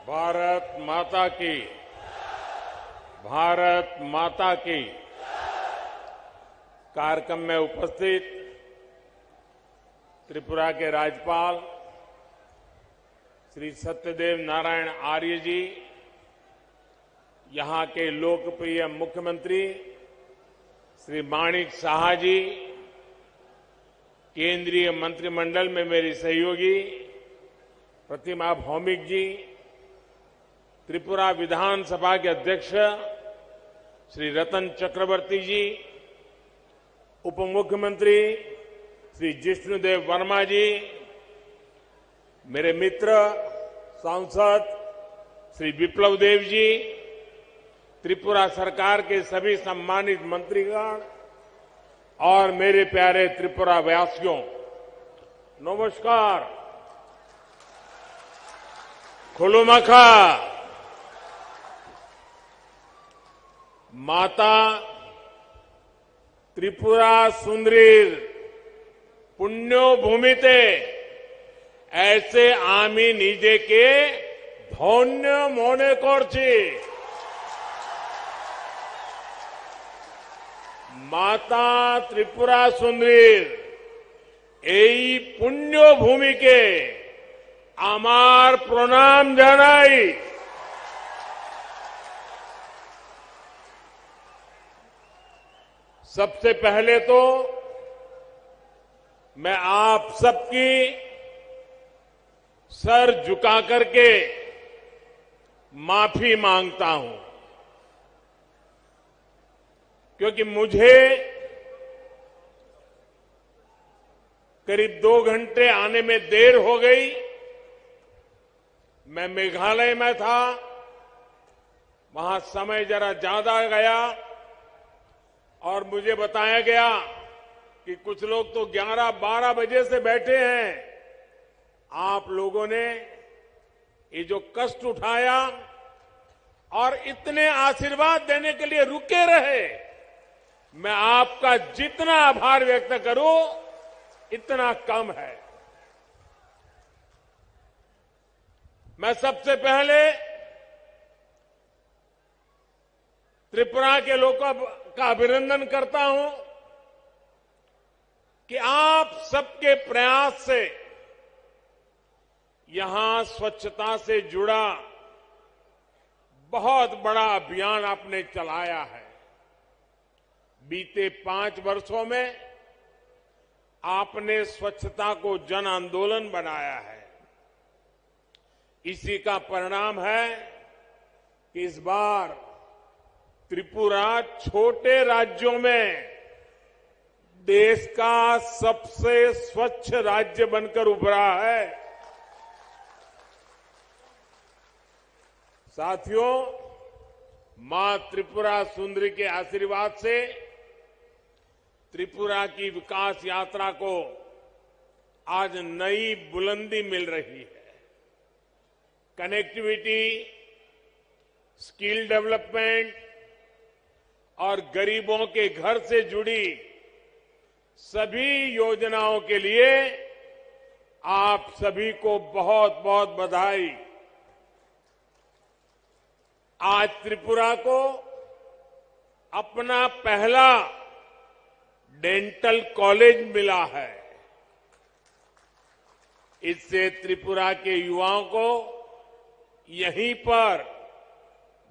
भारत माता की, भारत माता की। कार्यक्रम में उपस्थित त्रिपुरा के राज्यपाल श्री सत्यदेव नारायण आर्य जी, यहां के लोकप्रिय मुख्यमंत्री श्री माणिक साहा जी, केंद्रीय मंत्रिमंडल में मेरी सहयोगी प्रतिमा भौमिक जी, त्रिपुरा विधानसभा के अध्यक्ष श्री रतन चक्रवर्ती जी, उप मुख्यमंत्री श्री जिष्णुदेव वर्मा जी, मेरे मित्र सांसद श्री विप्लव देव जी, त्रिपुरा सरकार के सभी सम्मानित मंत्रीगण और मेरे प्यारे त्रिपुरा वासियों, नमस्कार। खुलुमखा। माता त्रिपुरा सुंदरी पुण्यो भूमिते ऐसे आमी निजे के धन्य मने करछी। माता त्रिपुरा सुंदरी এই পুণ্য ভূমিকে আমার প্রণাম জানাই। सबसे पहले तो मैं आप सबकी सर झुका करके माफी मांगता हूं, क्योंकि मुझे करीब 2 घंटे आने में देर हो गई। मैं मेघालय में था, वहां समय जरा ज्यादा गया और मुझे बताया गया कि कुछ लोग तो 11-12 बजे से बैठे हैं। आप लोगों ने ये जो कष्ट उठाया और इतने आशीर्वाद देने के लिए रुके रहे, मैं आपका जितना आभार व्यक्त करूं इतना कम है। मैं सबसे पहले त्रिपुरा के लोगों का अभिनंदन करता हूं कि आप सबके प्रयास से यहां स्वच्छता से जुड़ा बहुत बड़ा अभियान आपने चलाया है। बीते 5 वर्षों में आपने स्वच्छता को जन आंदोलन बनाया है। इसी का परिणाम है कि इस बार त्रिपुरा छोटे राज्यों में देश का सबसे स्वच्छ राज्य बनकर उभरा है। साथियों, मां त्रिपुरा सुंदरी के आशीर्वाद से त्रिपुरा की विकास यात्रा को आज नई बुलंदी मिल रही है। कनेक्टिविटी, स्किल डेवलपमेंट और गरीबों के घर से जुड़ी सभी योजनाओं के लिए आप सभी को बहुत बहुत बधाई। आज त्रिपुरा को अपना पहला डेंटल कॉलेज मिला है। इससे त्रिपुरा के युवाओं को यहीं पर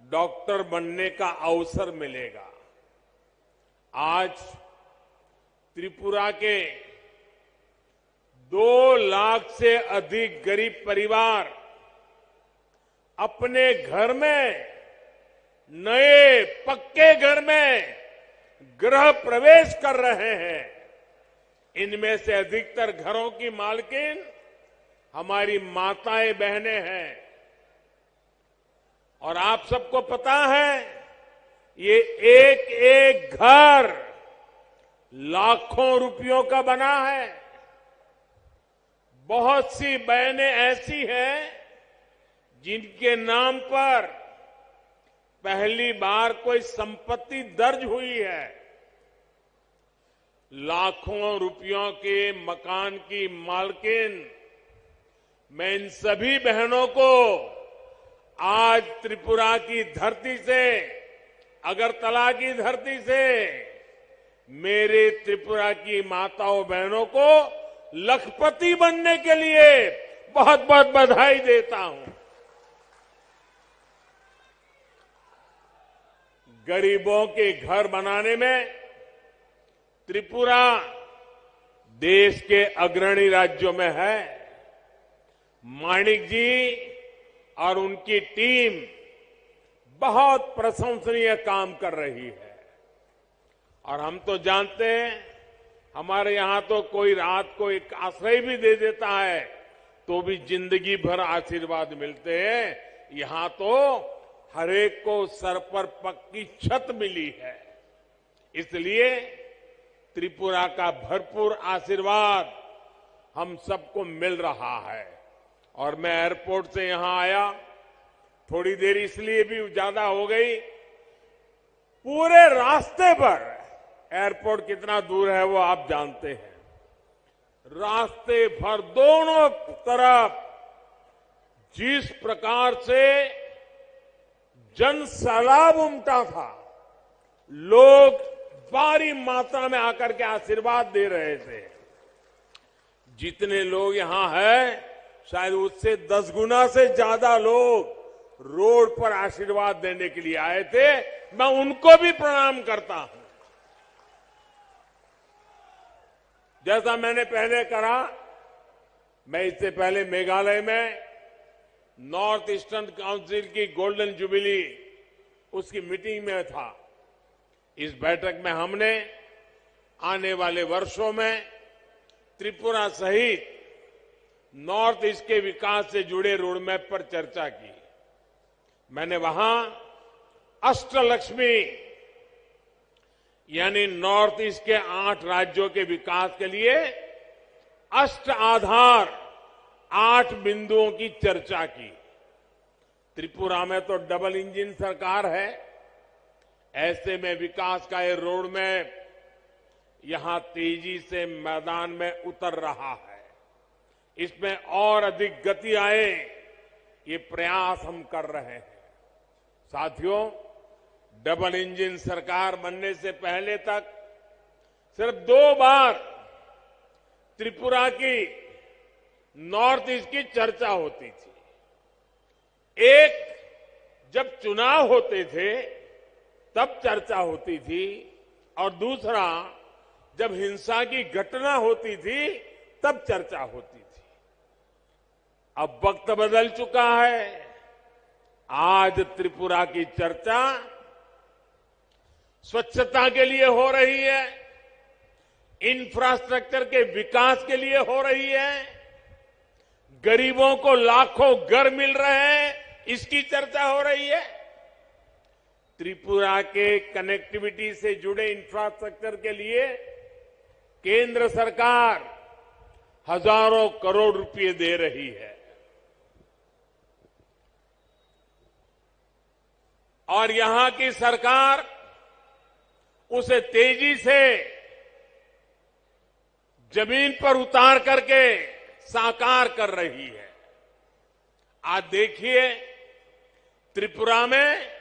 डॉक्टर बनने का अवसर मिलेगा। आज त्रिपुरा के 2 लाख से अधिक गरीब परिवार अपने घर में, नए पक्के घर में गृह प्रवेश कर रहे हैं। इनमें से अधिकतर घरों की मालकिन हमारी माताएं बहनें हैं। और आप सबको पता है, ये एक एक घर लाखों रुपयों का बना है। बहुत सी बहनें ऐसी हैं जिनके नाम पर पहली बार कोई संपत्ति दर्ज हुई है। लाखों रुपयों के मकान की मालकिन मैं इन सभी बहनों को आज त्रिपुरा की धरती से, अगरतला की धरती से मेरे त्रिपुरा की माताओं बहनों को लखपति बनने के लिए बहुत बहुत बधाई देता हूं। गरीबों के घर बनाने में त्रिपुरा देश के अग्रणी राज्यों में है। माणिक जी और उनकी टीम बहुत प्रशंसनीय काम कर रही है। और हम तो जानते हैं, हमारे यहां तो कोई रात को एक आश्रय भी दे देता है तो भी जिंदगी भर आशीर्वाद मिलते हैं। यहां तो हरेक को सर पर पक्की छत मिली है। इसलिए त्रिपुरा का भरपूर आशीर्वाद हम सबको मिल रहा है। और मैं एयरपोर्ट से यहां आया, थोड़ी देर इसलिए भी ज्यादा हो गई, पूरे रास्ते पर, एयरपोर्ट कितना दूर है वो आप जानते हैं, रास्ते भर दोनों तरफ जिस प्रकार से जन सैलाब उमटा था, लोग भारी मात्रा में आकर के आशीर्वाद दे रहे थे। जितने लोग यहां हैं, शायद उससे 10 गुना से ज्यादा लोग रोड पर आशीर्वाद देने के लिए आए थे। मैं उनको भी प्रणाम करता हूं। जैसा मैंने पहले कहा, मैं इससे पहले मेघालय में नॉर्थ ईस्टर्न काउंसिल की गोल्डन जुबिली उसकी मीटिंग में था। इस बैठक में हमने आने वाले वर्षों में त्रिपुरा सहित नॉर्थ ईस्ट के विकास से जुड़े रोडमैप पर चर्चा की। मैंने वहां अष्टलक्ष्मी यानी नॉर्थ ईस्ट के 8 राज्यों के विकास के लिए अष्ट आधार 8 बिंदुओं की चर्चा की। त्रिपुरा में तो डबल इंजन सरकार है, ऐसे में विकास का ये रोड मैप यहां तेजी से मैदान में उतर रहा है। इसमें और अधिक गति आए, ये प्रयास हम कर रहे हैं। साथियों, डबल इंजन सरकार बनने से पहले तक सिर्फ 2 बार त्रिपुरा की नॉर्थ ईस्ट की चर्चा होती थी। एक जब चुनाव होते थे तब चर्चा होती थी, और दूसरा जब हिंसा की घटना होती थी तब चर्चा होती थी। अब वक्त बदल चुका है। आज त्रिपुरा की चर्चा स्वच्छता के लिए हो रही है, इंफ्रास्ट्रक्चर के विकास के लिए हो रही है, गरीबों को लाखों घर मिल रहे हैं, इसकी चर्चा हो रही है। त्रिपुरा के कनेक्टिविटी से जुड़े इंफ्रास्ट्रक्चर के लिए केंद्र सरकार हजारों करोड़ रुपए दे रही है। और यहां की सरकार उसे तेजी से जमीन पर उतार करके साकार कर रही है। आज देखिए, त्रिपुरा में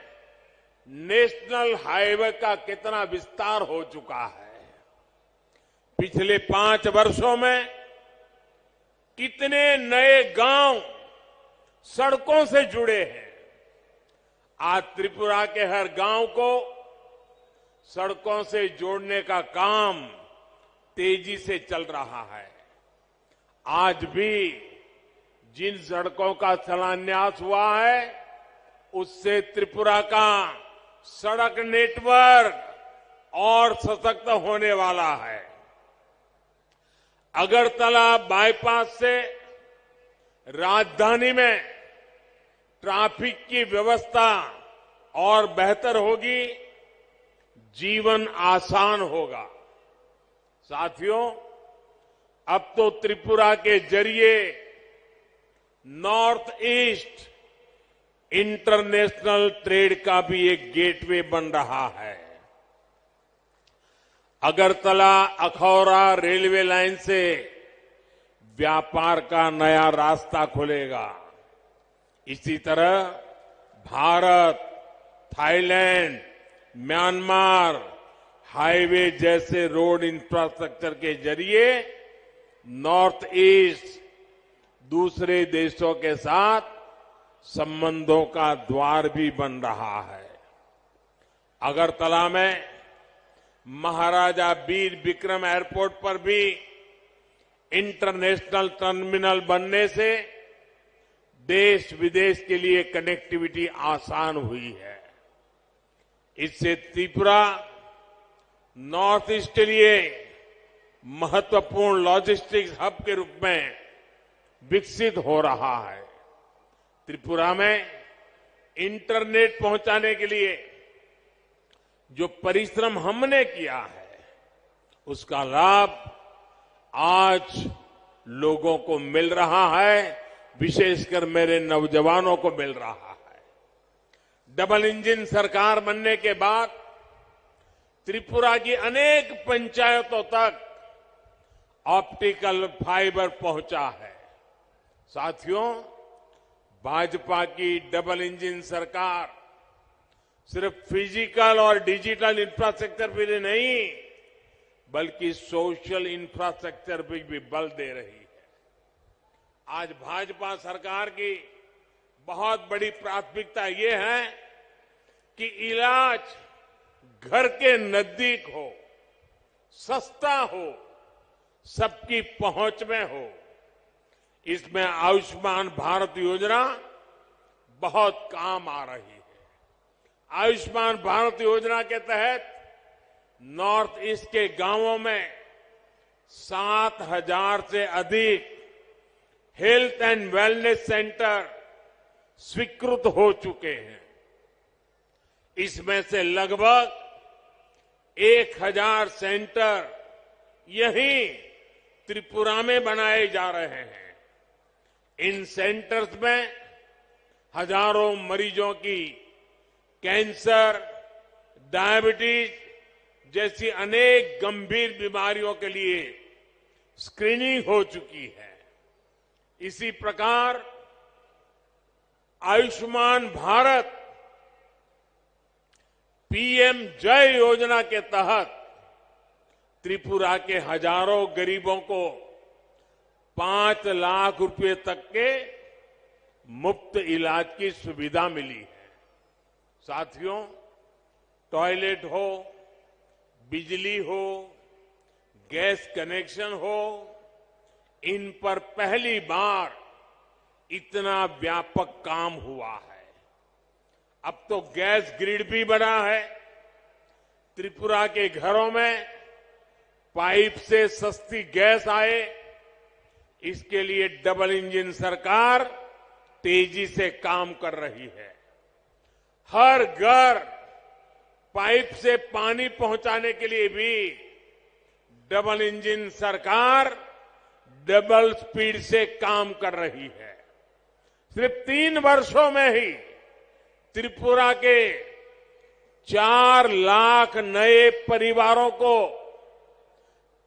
नेशनल हाईवे का कितना विस्तार हो चुका है। पिछले 5 वर्षों में कितने नए गांव सड़कों से जुड़े हैं। आज त्रिपुरा के हर गांव को सड़कों से जोड़ने का काम तेजी से चल रहा है। आज भी जिन सड़कों का शिलान्यास हुआ है, उससे त्रिपुरा का सड़क नेटवर्क और सशक्त होने वाला है। अगरतला बाईपास से राजधानी में ट्रैफिक की व्यवस्था और बेहतर होगी, जीवन आसान होगा। साथियों, अब तो त्रिपुरा के जरिए नॉर्थ ईस्ट इंटरनेशनल ट्रेड का भी एक गेटवे बन रहा है। अगरतला अखौरा रेलवे लाइन से व्यापार का नया रास्ता खुलेगा। इसी तरह भारत, थाईलैंड, म्यांमार हाईवे जैसे रोड इंफ्रास्ट्रक्चर के जरिए नॉर्थ ईस्ट दूसरे देशों के साथ संबंधों का द्वार भी बन रहा है। अगरतला में महाराजा वीर विक्रम एयरपोर्ट पर भी इंटरनेशनल टर्मिनल बनने से देश विदेश के लिए कनेक्टिविटी आसान हुई है। इससे त्रिपुरा नॉर्थ ईस्ट के लिए महत्वपूर्ण लॉजिस्टिक्स हब के रूप में विकसित हो रहा है। त्रिपुरा में इंटरनेट पहुंचाने के लिए जो परिश्रम हमने किया है, उसका लाभ आज लोगों को मिल रहा है, विशेषकर मेरे नौजवानों को मिल रहा है। डबल इंजन सरकार बनने के बाद त्रिपुरा की अनेक पंचायतों तक ऑप्टिकल फाइबर पहुंचा है। साथियों, भाजपा की डबल इंजन सरकार सिर्फ फिजिकल और डिजिटल इंफ्रास्ट्रक्चर पर ही नहीं, बल्कि सोशल इंफ्रास्ट्रक्चर पर भी बल दे रही है। आज भाजपा सरकार की बहुत बड़ी प्राथमिकता ये है कि इलाज घर के नजदीक हो, सस्ता हो, सबकी पहुंच में हो। इसमें आयुष्मान भारत योजना बहुत काम आ रही है। आयुष्मान भारत योजना के तहत नॉर्थ ईस्ट के गांवों में 7,000 से अधिक हेल्थ एंड वेलनेस सेंटर स्वीकृत हो चुके हैं। इसमें से लगभग 1,000 सेंटर यहीं त्रिपुरा में बनाए जा रहे हैं। इन सेंटर्स में हजारों मरीजों की कैंसर, डायबिटीज जैसी अनेक गंभीर बीमारियों के लिए स्क्रीनिंग हो चुकी है। इसी प्रकार आयुष्मान भारत पीएम जय योजना के तहत त्रिपुरा के हजारों गरीबों को 5 लाख रुपए तक के मुफ्त इलाज की सुविधा मिली है। साथियों, टॉयलेट हो, बिजली हो, गैस कनेक्शन हो, इन पर पहली बार इतना व्यापक काम हुआ है। अब तो गैस ग्रिड भी बना है। त्रिपुरा के घरों में पाइप से सस्ती गैस आए, इसके लिए डबल इंजन सरकार तेजी से काम कर रही है। हर घर पाइप से पानी पहुंचाने के लिए भी डबल इंजन सरकार डबल स्पीड से काम कर रही है। सिर्फ 3 वर्षों में ही त्रिपुरा के 4 लाख नए परिवारों को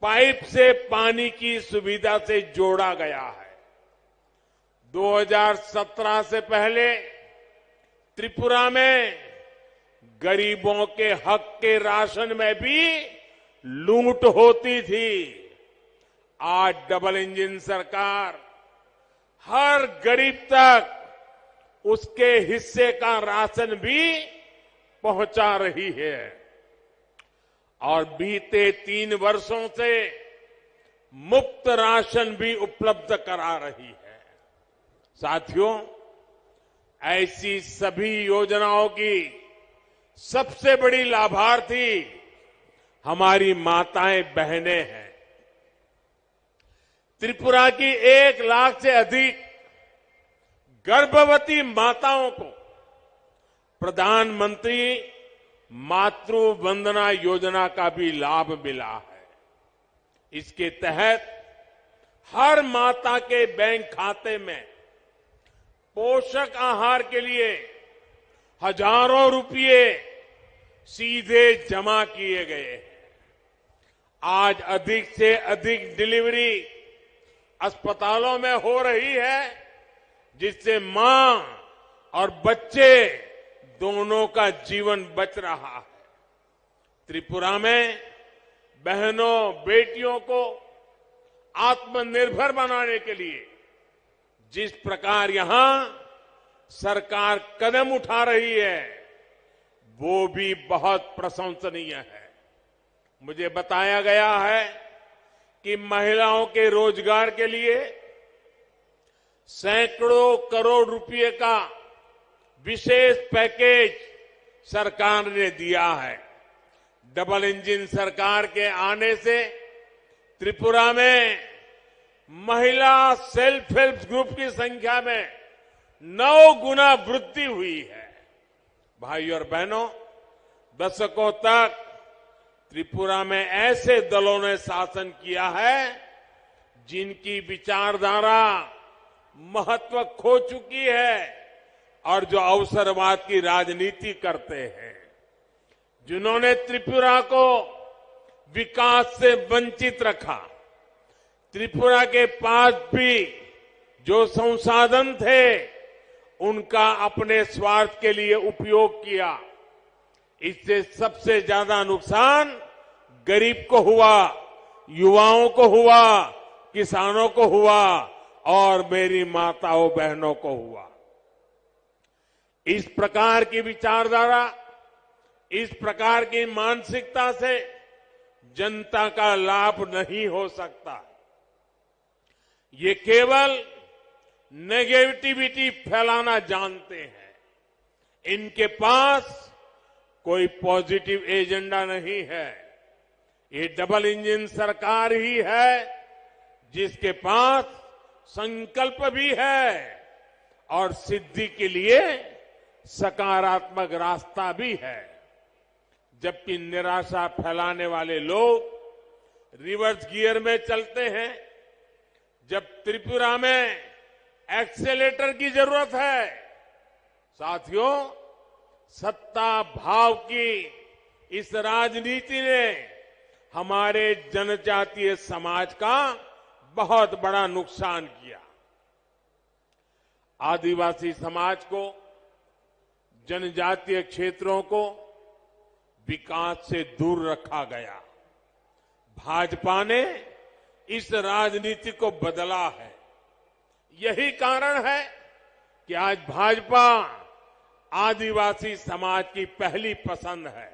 पाइप से पानी की सुविधा से जोड़ा गया है। 2017 से पहले त्रिपुरा में गरीबों के हक के राशन में भी लूट होती थी। आज डबल इंजन सरकार हर गरीब तक उसके हिस्से का राशन भी पहुंचा रही है और बीते 3 वर्षों से मुफ्त राशन भी उपलब्ध करा रही है। साथियों, ऐसी सभी योजनाओं की सबसे बड़ी लाभार्थी हमारी माताएं बहनें हैं। त्रिपुरा की 1 लाख से अधिक गर्भवती माताओं को प्रधानमंत्री मातृ वंदना योजना का भी लाभ मिला है। इसके तहत हर माता के बैंक खाते में पोषक आहार के लिए हजारों रुपये सीधे जमा किए गए हैं। आज अधिक से अधिक डिलीवरी अस्पतालों में हो रही है, जिससे मां और बच्चे दोनों का जीवन बच रहा है। त्रिपुरा में बहनों बेटियों को आत्मनिर्भर बनाने के लिए जिस प्रकार यहां सरकार कदम उठा रही है वो भी बहुत प्रशंसनीय है। मुझे बताया गया है कि महिलाओं के रोजगार के लिए सैकड़ों करोड़ रुपए का विशेष पैकेज सरकार ने दिया है। डबल इंजन सरकार के आने से त्रिपुरा में महिला सेल्फ हेल्प ग्रुप की संख्या में 9 गुना वृद्धि हुई है। भाइयों और बहनों, दशकों तक त्रिपुरा में ऐसे दलों ने शासन किया है जिनकी विचारधारा महत्व खो चुकी है और जो अवसरवाद की राजनीति करते हैं, जिन्होंने त्रिपुरा को विकास से वंचित रखा। त्रिपुरा के पास भी जो संसाधन थे उनका अपने स्वार्थ के लिए उपयोग किया। इससे सबसे ज्यादा नुकसान गरीब को हुआ, युवाओं को हुआ, किसानों को हुआ और मेरी माताओं बहनों को हुआ। इस प्रकार की विचारधारा, इस प्रकार की मानसिकता से जनता का लाभ नहीं हो सकता। ये केवल नेगेटिविटी फैलाना जानते हैं। इनके पास कोई पॉजिटिव एजेंडा नहीं है। ये डबल इंजन सरकार ही है जिसके पास संकल्प भी है और सिद्धि के लिए सकारात्मक रास्ता भी है। जबकि निराशा फैलाने वाले लोग रिवर्स गियर में चलते हैं। जब त्रिपुरा में एक्सेलेटर की जरूरत है, साथियों, सत्ता भाव की इस राजनीति ने हमारे जनजातीय समाज का बहुत बड़ा नुकसान किया। आदिवासी समाज को, जनजातीय क्षेत्रों को विकास से दूर रखा गया। भाजपा ने इस राजनीति को बदला है। यही कारण है कि आज भाजपा आदिवासी समाज की पहली पसंद है।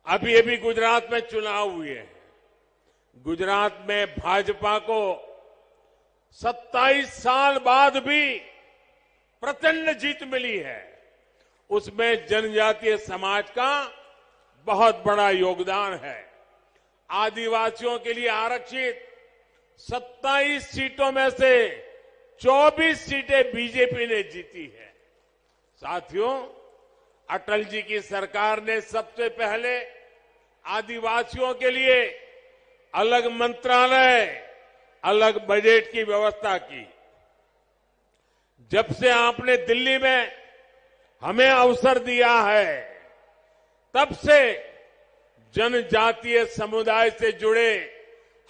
अभी अभी गुजरात में चुनाव हुए हैं। गुजरात में भाजपा को 27 साल बाद भी प्रचंड जीत मिली है। उसमें जनजातीय समाज का बहुत बड़ा योगदान है। आदिवासियों के लिए आरक्षित 27 सीटों में से 24 सीटें बीजेपी ने जीती है। साथियों, अटल जी की सरकार ने सबसे पहले आदिवासियों के लिए अलग मंत्रालय, अलग बजट की व्यवस्था की। जब से आपने दिल्ली में हमें अवसर दिया है, तब से जनजातीय समुदाय से जुड़े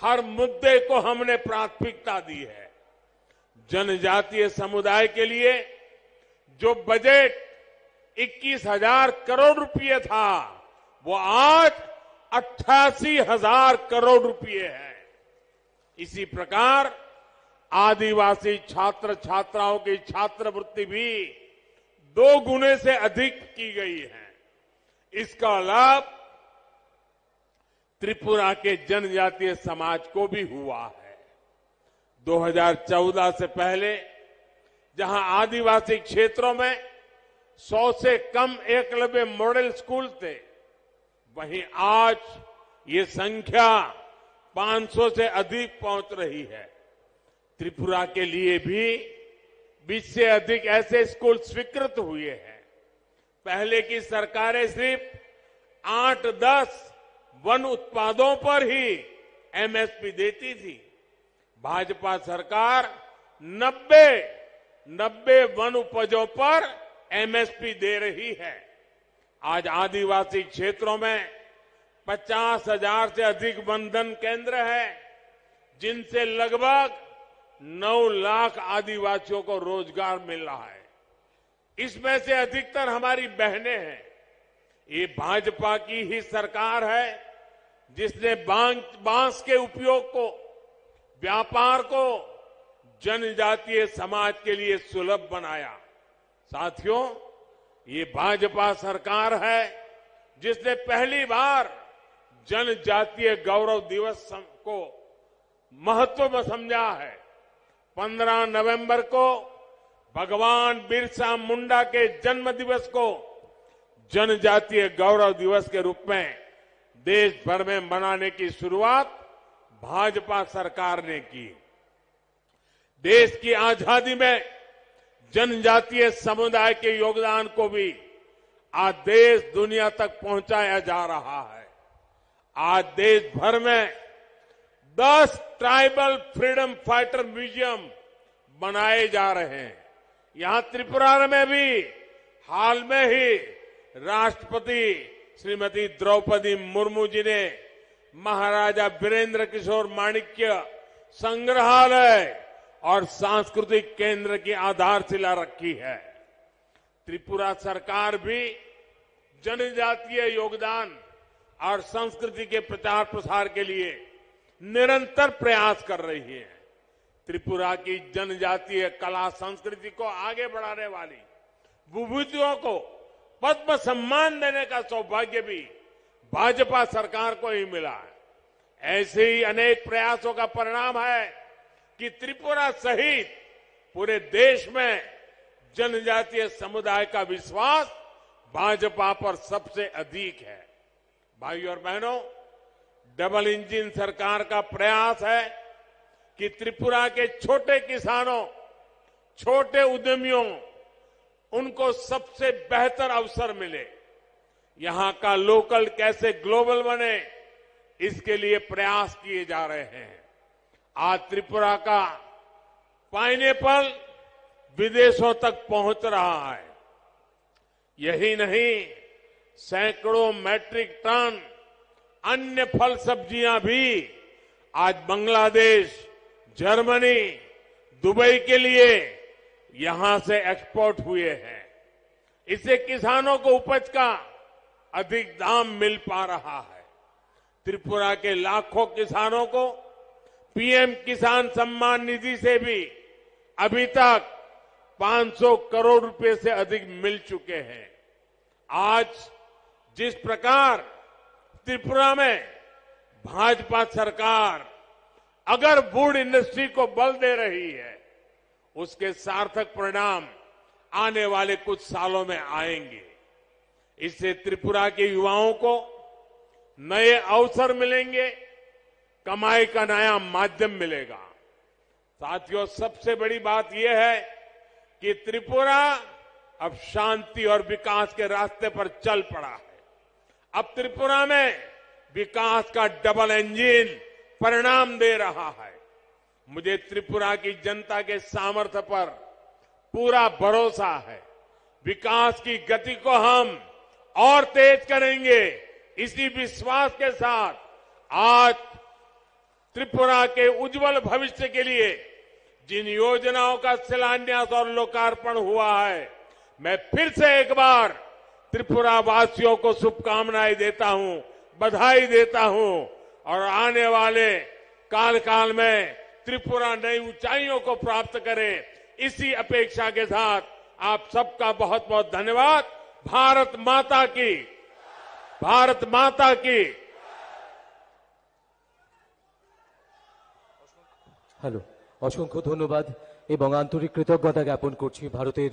हर मुद्दे को हमने प्राथमिकता दी है। जनजातीय समुदाय के लिए जो बजट 21,000 करोड़ रुपए था, वो आज 88,000 करोड़ रुपए है। इसी प्रकार आदिवासी छात्र छात्राओं की छात्रवृत्ति भी 2 गुने से अधिक की गई है। इसका लाभ त्रिपुरा के जनजातीय समाज को भी हुआ है। 2014 से पहले जहां आदिवासी क्षेत्रों में 100 से कम एकलव्य मॉडल स्कूल थे, वहीं आज ये संख्या 500 से अधिक पहुंच रही है। त्रिपुरा के लिए भी 20 से अधिक ऐसे स्कूल स्वीकृत हुए हैं। पहले की सरकारें सिर्फ 8-10 वन उत्पादों पर ही एमएसपी देती थी। भाजपा सरकार 90 वन उपजों पर एमएसपी दे रही है। आज आदिवासी क्षेत्रों में 50,000 से अधिक वनधन केंद्र है, जिनसे लगभग 9 लाख आदिवासियों को रोजगार मिल रहा है। इसमें से अधिकतर हमारी बहनें हैं। ये भाजपा की ही सरकार है जिसने बांस के उपयोग को, व्यापार को जनजातीय समाज के लिए सुलभ बनाया। साथियों, ये भाजपा सरकार है जिसने पहली बार जनजातीय गौरव दिवस को महत्व में समझा है। 15 नवंबर को भगवान बिरसा मुंडा के जन्म दिवस को जनजातीय गौरव दिवस के रूप में देश भर में मनाने की शुरुआत भाजपा सरकार ने की। देश की आजादी में जनजातीय समुदाय के योगदान को भी आज देश दुनिया तक पहुंचाया जा रहा है। आज देश भर में 10 ट्राइबल फ्रीडम फाइटर म्यूजियम बनाए जा रहे हैं। यहां त्रिपुरा में भी हाल में ही राष्ट्रपति श्रीमती द्रौपदी मुर्मू जी ने महाराजा वीरेंद्र किशोर माणिक्य संग्रहालय और सांस्कृतिक केंद्र की आधारशिला रखी है। त्रिपुरा सरकार भी जनजातीय योगदान और संस्कृति के प्रचार प्रसार के लिए निरंतर प्रयास कर रही है। त्रिपुरा की जनजातीय कला संस्कृति को आगे बढ़ाने वाली विभूतियों को पद्म सम्मान देने का सौभाग्य भी भाजपा सरकार को ही मिला है। ऐसे ही अनेक प्रयासों का परिणाम है कि त्रिपुरा सहित पूरे देश में जनजातीय समुदाय का विश्वास भाजपा पर सबसे अधिक है। भाइयों और बहनों, डबल इंजन सरकार का प्रयास है कि त्रिपुरा के छोटे किसानों, छोटे उद्यमियों, उनको सबसे बेहतर अवसर मिले। यहां का लोकल कैसे ग्लोबल बने, इसके लिए प्रयास किए जा रहे हैं। आज त्रिपुरा का पाइनएप्पल विदेशों तक पहुंच रहा है। यही नहीं, सैकड़ों मैट्रिक टन अन्य फल सब्जियां भी आज बांग्लादेश, जर्मनी, दुबई के लिए यहां से एक्सपोर्ट हुए हैं। इससे किसानों को उपज का अधिक दाम मिल पा रहा है। त्रिपुरा के लाखों किसानों को पीएम किसान सम्मान निधि से भी अभी तक 500 करोड़ रुपए से अधिक मिल चुके हैं। आज जिस प्रकार त्रिपुरा में भाजपा सरकार अगर वुड इंडस्ट्री को बल दे रही है, उसके सार्थक परिणाम आने वाले कुछ सालों में आएंगे। इससे त्रिपुरा के युवाओं को नए अवसर मिलेंगे, कमाई का नया माध्यम मिलेगा। साथियों, सबसे बड़ी बात यह है कि त्रिपुरा अब शांति और विकास के रास्ते पर चल पड़ा है। अब त्रिपुरा में विकास का डबल इंजन परिणाम दे रहा है। मुझे त्रिपुरा की जनता के सामर्थ्य पर पूरा भरोसा है। विकास की गति को हम और तेज करेंगे। इसी विश्वास के साथ आज त्रिपुरा के उज्जवल भविष्य के लिए जिन योजनाओं का शिलान्यास और लोकार्पण हुआ है, मैं फिर से एक बार त्रिपुरा वासियों को शुभकामनाएं देता हूं, बधाई देता हूं और आने वाले काल में त्रिपुरा नई ऊंचाइयों को प्राप्त करे, इसी अपेक्षा के साथ आप सबका बहुत बहुत धन्यवाद। भारत माता की, भारत माता की। হ্যালো, অসংখ্য ধন্যবাদ এবং আন্তরিক কৃতজ্ঞতা জ্ঞাপন করছি ভারতের